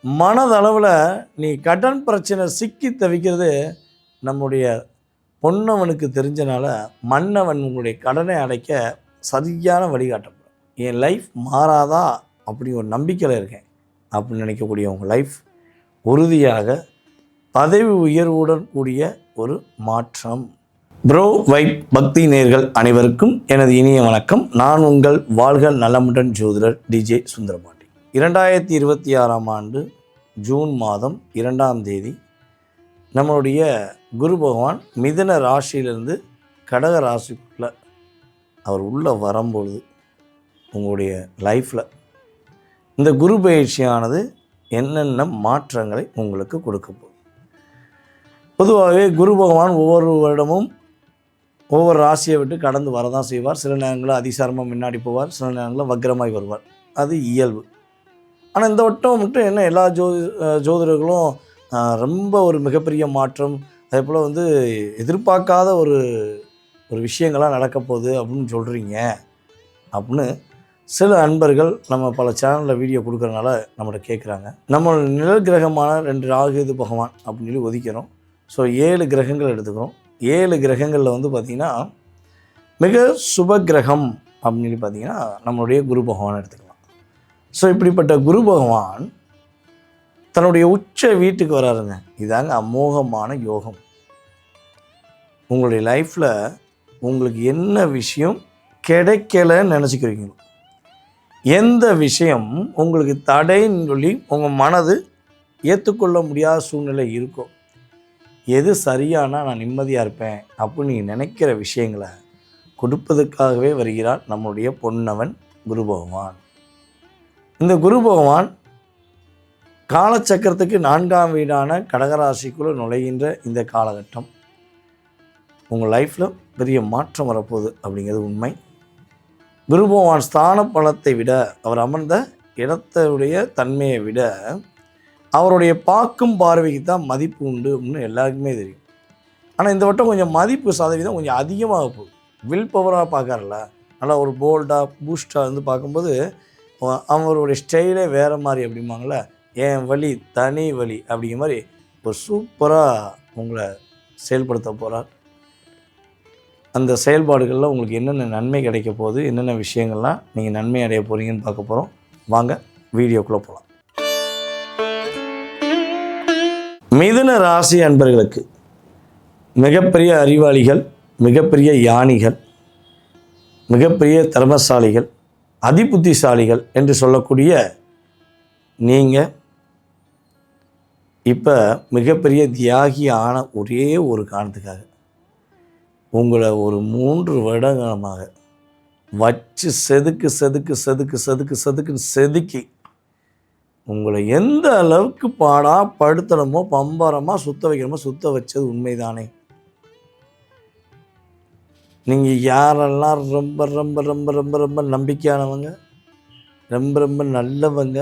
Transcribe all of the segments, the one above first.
மனதளவில் நீ கடன் பிரச்சனை சிக்கி தவிக்கிறது நம்முடைய பொன்னவனுக்கு தெரிஞ்சனால மன்னவன் உங்களுடைய கடனை அடைக்க சரியான வழிகாட்டப்படும். என் லைஃப் மாறாதா அப்படி ஒரு நம்பிக்கையில் இருக்கேன் அப்படின்னு நினைக்கக்கூடிய உங்கள் லைஃப் உறுதியாக பதவி உயர்வுடன் கூடிய ஒரு மாற்றம். ப்ரோ வைப் பக்தி நேயர்கள் அனைவருக்கும் எனது இனிய வணக்கம். நான் உங்கள் வாழ்க நலமுடன் ஜோதிடர் டிஜே சுந்தரபாண்டி. 2026ஆம் ஆண்டு ஜூன் மாதம் 2ஆம் தேதி நம்மளுடைய குரு பகவான் மிதுன ராசியிலிருந்து கடக ராசிக்குள்ளே அவர் உள்ளே வரும்பொழுது உங்களுடைய லைஃப்பில் இந்த குரு பயிற்சியானது என்னென்ன மாற்றங்களை உங்களுக்கு கொடுக்க போகுது. பொதுவாகவே குரு பகவான் ஒவ்வொரு வருடமும் ஒவ்வொரு ராசியை விட்டு கடந்து வரதான் செய்வார். சில நேரங்களில் அதிசாரமாக முன்னாடி போவார், சில நேரங்களில் வக்ரமாய் வருவார். அது இயல்பு. ஆனால் இந்த வட்டம் மட்டும் என்ன எல்லா ஜோதிடர்களும் ரொம்ப ஒரு மிகப்பெரிய மாற்றம், அதே போல் எதிர்பார்க்காத ஒரு விஷயங்கள்லாம் நடக்க போகுது அப்படின்னு சொல்கிறீங்க அப்படின்னு சில அன்பர்கள் நம்ம பல சேனலில் வீடியோ கொடுக்குறதுனால நம்மகிட்ட கேட்குறாங்க. நம்ம நிழல் கிரகமான 2 ராகு பகவான் அப்படின்னு சொல்லி ஒதுக்கிறோம். ஸோ 7 கிரகங்கள் எடுத்துக்கிறோம். 7 கிரகங்களில் பார்த்திங்கன்னா மிக சுப கிரகம் அப்படின்னு சொல்லி பார்த்திங்கன்னா நம்மளுடைய குரு பகவான் எடுத்துக்கலாம். ஸோ இப்படிப்பட்ட குரு பகவான் தன்னுடைய உச்ச வீட்டுக்கு வராருங்க. இதாங்க அமோகமான யோகம். உங்களுடைய லைஃப்பில் உங்களுக்கு என்ன விஷயம் கிடைக்கலன்னு நினச்சிக்கிறீங்களோ, எந்த விஷயம் உங்களுக்கு தடைன்னு சொல்லி உங்கள் மனது ஏற்றுக்கொள்ள முடியாத சூழ்நிலை இருக்கோ, எது சரியானா நான் நிம்மதியாக இருப்பேன் அப்படின்னு நீங்கள் நினைக்கிற விஷயங்களை கொடுப்பதற்காகவே வருகிறார் நம்முடைய பொன்னவன் குரு பகவான். இந்த குரு பகவான் காலச்சக்கரத்துக்கு 4ஆம் வீடான கடகராசிக்குள்ளே நுழைகின்ற இந்த காலகட்டம் உங்கள் லைஃப்பில் பெரிய மாற்றம் வரப்போகுது அப்படிங்கிறது உண்மை. குரு பகவான் ஸ்தான பலத்தை விட, அவர் அமர்ந்த இடத்துடைய தன்மையை விட அவருடைய பார்க்கும் பார்வைக்கு தான் மதிப்பு உண்டு அப்படின்னு எல்லாருக்குமே தெரியும். ஆனால் இந்த வட்டம் கொஞ்சம் மதிப்பு சதவீதம் கொஞ்சம் அதிகமாக போகுது. வில் பவராக பார்க்கறல, நல்லா ஒரு போல்டாக பூஸ்டாக பார்க்கும்போது அவருடைய ஸ்டைலே வேறு மாதிரி அப்படிம்பாங்களே, என் வழி தனி வழி அப்படிங்கிற மாதிரி ஒரு சூப்பராக உங்களை செயல்படுத்த போகிறார். அந்த செயல்பாடுகளில் உங்களுக்கு என்னென்ன நன்மை கிடைக்க போகுது, என்னென்ன விஷயங்கள்லாம் நீங்கள் நன்மை அடைய போகிறீங்கன்னு பார்க்க போகிறோம். வாங்க வீடியோக்குள்ளே போகலாம். மிதுன ராசி அன்பர்களுக்கு மிகப்பெரிய அறிவாளிகள், மிகப்பெரிய யானிகள், மிகப்பெரிய திறமசாலிகள், அதிபுத்திசாலிகள் என்று சொல்லக்கூடிய நீங்கள் இப்போ மிகப்பெரிய தியாகி ஆன ஒரே ஒரு காரணத்துக்காக உங்களை ஒரு 3 வருடகாலமாக வச்சு செதுக்கி உங்களை எந்த அளவுக்கு படுத்தணுமோ பம்பரமாக சுத்த வைக்கணுமோ சுத்த வச்சது உண்மைதானே. நீங்கள் யாரெல்லாம் ரொம்ப ரொம்ப ரொம்ப ரொம்ப ரொம்ப நம்பிக்கையானவங்க, ரொம்ப ரொம்ப நல்லவங்க,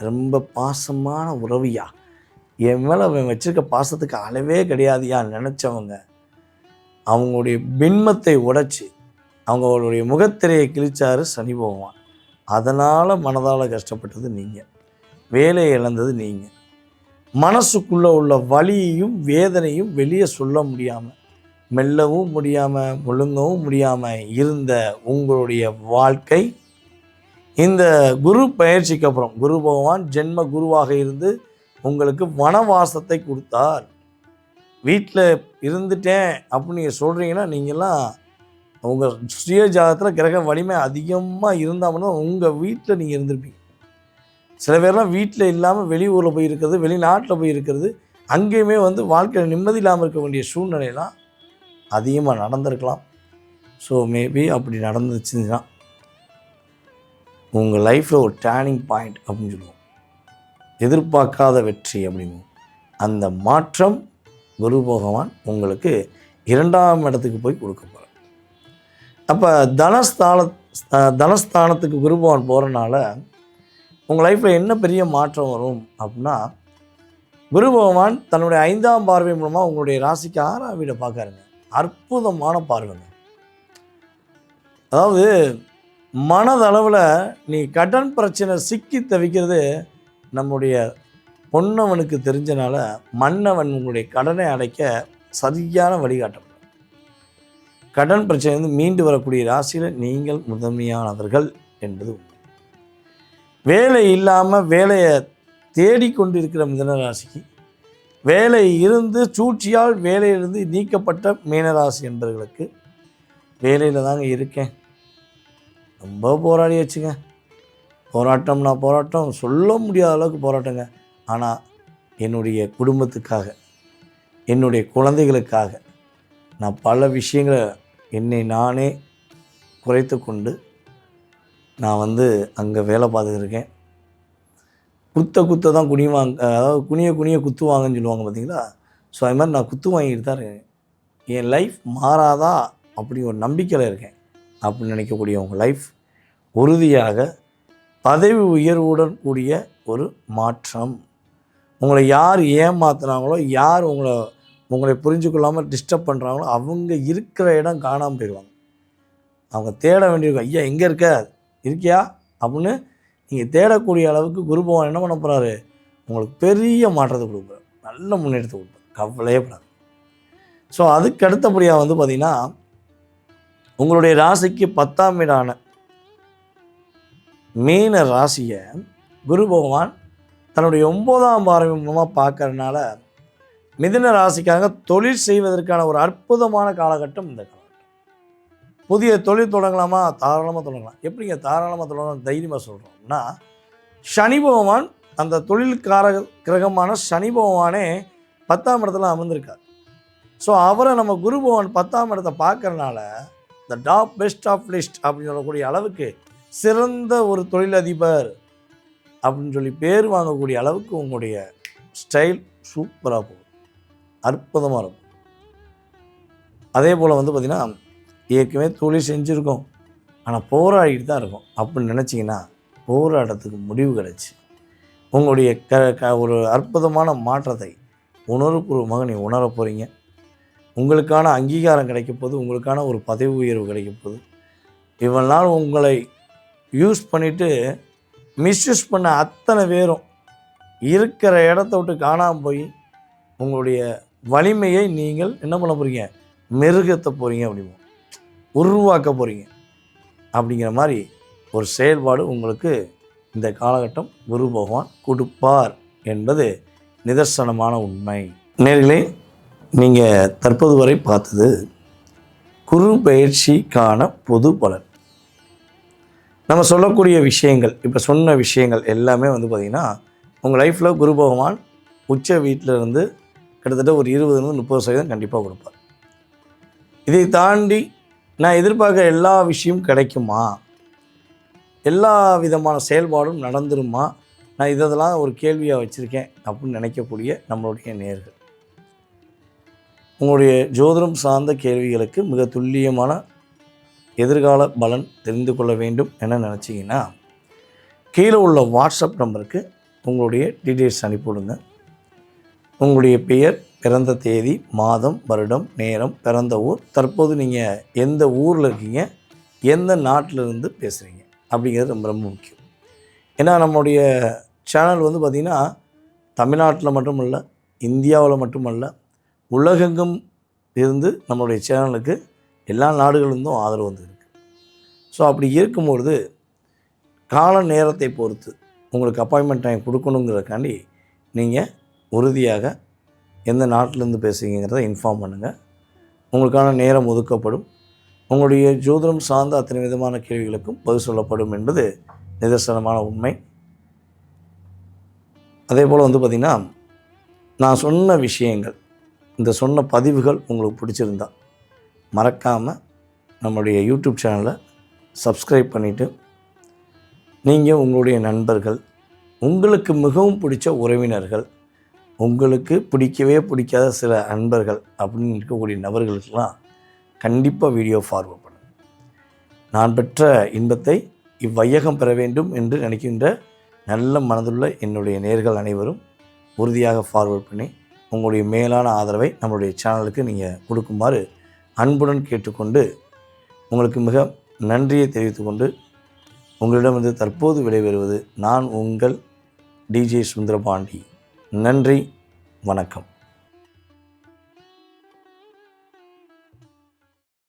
ரொம்ப பாசமான உறவியா, என் மேலே அவன் வச்சுருக்க பாசத்துக்கு அளவே கிடையாதுயா நினச்சவங்க, அவங்களுடைய பின்பத்தை உடைச்சி அவங்களுடைய முகத்திரையை கிழிச்சாரு சனி பகவான். அதனால் மனதால் கஷ்டப்பட்டது நீங்கள், வேலையை இழந்தது நீங்கள், மனசுக்குள்ளே உள்ள வலியையும் வேதனையும் வெளியே சொல்ல முடியாமல், மெல்லவும் முடியாமல், முழுங்கவும் முடியாமல் இருந்த உங்களுடைய வாழ்க்கை இந்த குரு பயிற்சிக்கு அப்புறம் குரு பகவான் ஜென்ம குருவாக இருந்து உங்களுக்கு வனவாசத்தை கொடுத்தார். வீட்டில் இருந்துட்டேன் அப்படின்னு நீங்கள் சொல்கிறீங்கன்னா, நீங்கள்லாம் உங்கள் சுய ஜாதகத்தில் கிரக வலிமை அதிகமாக இருந்தால் மட்டும் உங்கள் வீட்டில் நீங்கள் இருந்திருப்பீங்க. சில பேர்லாம் வீட்டில் இல்லாமல் வெளியூரில் போய் இருக்கிறது, வெளிநாட்டில் போய் இருக்கிறது, அங்கேயுமே வாழ்க்கையில் நிம்மதி இல்லாமல் இருக்க வேண்டிய சூழ்நிலையெல்லாம் அதிகமாக நடந்திருக்கலாம். ஸோ மேபி அப்படி நடந்துச்சுன்னா உங்கள் லைஃப்பில் ஒரு டேர்னிங் பாயிண்ட் அப்படின்னு சொல்லுவோம், எதிர்பார்க்காத வெற்றி அப்படின்னு. அந்த மாற்றம் குரு பகவான் உங்களுக்கு 2ஆம் இடத்துக்கு போய் கொடுக்க போகிறார். அப்போ தனஸ்தானத்துக்கு குரு பகவான் போகிறனால உங்கள் லைஃப்பில் என்ன பெரிய மாற்றம் வரும் அப்படின்னா, குரு பகவான் தன்னுடைய 5ஆம் பார்வை மூலமாக உங்களுடைய ராசிக்கு 6ஆம் வீடை பார்க்காருங்க. அற்புதமான பார்வைங்க. அதாவது மனதளவில் நீ கடன் பிரச்சனை சிக்கி தவிக்கிறது நம்முடைய பொன்னவனுக்கு தெரிஞ்சனால மன்னவன் உங்களுடைய கடனை அடைக்க சரியான வழிகாட்டப்படும். கடன் பிரச்சனை மீண்டு வரக்கூடிய ராசியில் நீங்கள் முதன்மையானவர்கள் என்பது உண்மை. வேலை இல்லாமல் வேலையை தேடிக்கொண்டிருக்கிற மிதுன ராசிக்கு வேலை இருந்து சூழ்ச்சியால் வேலையிலிருந்து நீக்கப்பட்ட மீனராசி என்பவர்களுக்கு வேலையில் தாங்க இருக்கேன், ரொம்ப போராடியாச்சுங்க, போராட்டம் சொல்ல முடியாத அளவுக்கு போராட்டங்க. ஆனால் என்னுடைய குடும்பத்துக்காக என்னுடைய குழந்தைகளுக்காக நான் பல விஷயங்களை என்னை நானே குறைத்து கொண்டு நான் அங்கே வேலை பார்த்துக்கிருக்கேன். குத்த தான் அதாவது குனிய குத்துவாங்கன்னு சொல்லுவாங்க பார்த்தீங்களா. ஸோ அது மாதிரி நான் குத்து வாங்கிட்டு தான் இருக்கேன். என் லைஃப் மாறாதா அப்படி ஒரு நம்பிக்கையில் இருக்கேன் அப்படின்னு நினைக்கக்கூடிய உங்கள் லைஃப் உறுதியாக பதவி உயர்வுடன் கூடிய ஒரு மாற்றம். உங்களை யார் ஏமாத்துனாங்களோ, யார் உங்களை புரிஞ்சு கொள்ளாமல் டிஸ்டர்ப் பண்ணுறாங்களோ அவங்க இருக்கிற இடம் காணாமல் போயிடுவாங்க. அவங்க தேட வேண்டியிருக்கும், ஐயா எங்கே இருக்கியா அப்படின்னு நீங்கள் தேடக்கூடிய அளவுக்கு குரு பகவான் என்ன பண்ண போகிறாரு, உங்களுக்கு பெரிய மாற்றத்தை கொடுப்பார், நல்ல முன்னேற்றத்தை கொடுப்பார், கவலையே படாது. ஸோ அதுக்கு அடுத்தபடியாக பார்த்திங்கன்னா உங்களுடைய ராசிக்கு 10ஆம் வீடான மீன ராசியை குரு பகவான் தன்னுடைய 9ஆம் பார்வை மூலமாக பார்க்கறதுனால மிதுன ராசிக்காக தொழில் செய்வதற்கான ஒரு அற்புதமான காலகட்டம் இந்த காலகட்டம். புதிய தொழில் தொடங்கலாமா? தாராளமாக தொடங்கலாம். எப்படிங்க தாராளமாக தொடங்கலாம் தைரியமாக சொல்கிறோம்னா, சனி பகவான் அந்த தொழில்கார கிரகமான சனி பகவானே 10ஆம் இடத்துல அமர்ந்திருக்கார். ஸோ அவரை நம்ம குரு பகவான் 10ஆம் இடத்தை பார்க்கறதுனால the top best of list அப்படின்னு சொல்லக்கூடிய அளவுக்கு சிறந்த ஒரு தொழிலதிபர் அப்படின்னு சொல்லி பேர் வாங்கக்கூடிய அளவுக்கு உங்களுடைய ஸ்டைல் சூப்பராக போகும், அற்புதமாக இருக்கும். அதே போல் பார்த்திங்கன்னா ஏற்கனவே தொழில் செஞ்சுருக்கோம் ஆனால் போராடிட்டு தான் இருக்கும் அப்படின்னு நினச்சிங்கன்னா போராட்டத்துக்கு முடிவு கிடச்சி உங்களுடைய ஒரு அற்புதமான மாற்றத்தை உணர்வுபூர்வமாக நீங்கள் உணர போகிறீங்க. உங்களுக்கான அங்கீகாரம் கிடைக்க போது, உங்களுக்கான ஒரு பதவி உயர்வு கிடைக்க போது. இவ்வளவு நாள் உங்களை யூஸ் பண்ணிவிட்டு மிஸ்யூஸ் பண்ண அத்தனை பேரும் இருக்கிற இடத்த விட்டு காணாமல் போய் உங்களுடைய வலிமையை நீங்கள் என்ன பண்ண போகிறீங்க, மெருகத்த போகிறீங்க, அப்படிமோ உருவாக்க போகிறீங்க. அப்படிங்கிற மாதிரி ஒரு செயல்பாடு உங்களுக்கு இந்த காலகட்டம் குரு பகவான் கொடுப்பார் என்பது நிதர்சனமான உண்மை. நேர்களே, நீங்கள் தற்போது வரை பார்த்தது குரு பயிற்சிக்கான பொது பலன். நம்ம சொல்லக்கூடிய விஷயங்கள், இப்போ சொன்ன விஷயங்கள் எல்லாமே பார்த்திங்கன்னா உங்கள் லைஃப்பில் குரு பகவான் உச்ச வீட்டில் இருந்து கிட்டத்தட்ட ஒரு 20-30% கண்டிப்பாக கொடுப்பார். இதை தாண்டி நான் எதிர்பார்க்குற எல்லா விஷயமும் கிடைக்குமா, எல்லா விதமான செயல்பாடும் நடந்துருமா, நான் இதெல்லாம் ஒரு கேள்வியாக வச்சுருக்கேன் அப்படின்னு நினைக்கக்கூடிய நம்மளுடைய நேயர்கள், உங்களுடைய ஜோதிடம் சார்ந்த கேள்விகளுக்கு மிக துல்லியமான எதிர்கால பலன் தெரிந்து கொள்ள வேண்டும் என நினச்சிங்கன்னா கீழே உள்ள வாட்ஸ்அப் நம்பருக்கு உங்களுடைய டீட்டெயில்ஸ் அனுப்பிவிடுங்க. உங்களுடைய பெயர், பிறந்த தேதி, மாதம், வருடம், நேரம், பிறந்த ஊர், தற்போது நீங்கள் எந்த ஊரில் இருக்கீங்க, எந்த நாட்டிலிருந்து பேசுகிறீங்க அப்படிங்கிறது ரொம்ப ரொம்ப முக்கியம். ஏன்னா நம்மளுடைய சேனல் பார்த்திங்கன்னா தமிழ்நாட்டில் மட்டுமல்ல, இந்தியாவில் மட்டுமல்ல, உலகெங்கும் இருந்து நம்மளுடைய சேனலுக்கு எல்லா நாடுகளிலிருந்தும் ஆதரவு வந்துருக்கு. ஸோ அப்படி இருக்கும்பொழுது கால நேரத்தை பொறுத்து உங்களுக்கு அப்பாயின்மெண்ட் டைம் கொடுக்கணுங்கிறதுக்காண்டி நீங்கள் உறுதியாக எந்த நாட்டிலேருந்து பேசுகிறீங்கிறத இன்ஃபார்ம் பண்ணுங்கள். உங்களுக்கான நேரம் ஒதுக்கப்படும். உங்களுடைய ஜோதிடம் சார்ந்த அத்தனை விதமான கேள்விகளுக்கும் பதில் சொல்லப்படும் என்பது நிதர்சனமான உண்மை. அதே போல் பார்த்திங்கன்னா நான் சொன்ன விஷயங்கள், இந்த சொன்ன பதிவுகள் உங்களுக்கு பிடிச்சிருந்தா மறக்காமல் நம்மளுடைய யூடியூப் சேனலை சப்ஸ்கிரைப் பண்ணிவிட்டு நீங்கள் உங்களுடைய நண்பர்கள், உங்களுக்கு மிகவும் பிடிச்ச உறவினர்கள், உங்களுக்கு பிடிக்கவே பிடிக்காத சில நண்பர்கள் அப்படின்னு இருக்கக்கூடிய நபர்களுக்கெல்லாம் கண்டிப்பாக வீடியோ ஃபார்வர்ட் பண்ணுங்கள். நான் பெற்ற இன்பத்தை இவ்வையகம் பெற வேண்டும் என்று நினைக்கின்ற நல்ல மனதுள்ள என்னுடைய நேயர்கள் அனைவரும் உறுதியாக ஃபார்வர்ட் பண்ணி உங்களுடைய மேலான ஆதரவை நம்மளுடைய சேனலுக்கு நீங்கள் கொடுக்குமாறு அன்புடன் கேட்டுக்கொண்டு உங்களுக்கு மிக நன்றியை தெரிவித்துக்கொண்டு உங்களிடமிருந்து தற்போது விடைபெறுவது நான் உங்கள் டிஜே சுந்தரபாண்டி. நன்றி, வணக்கம்.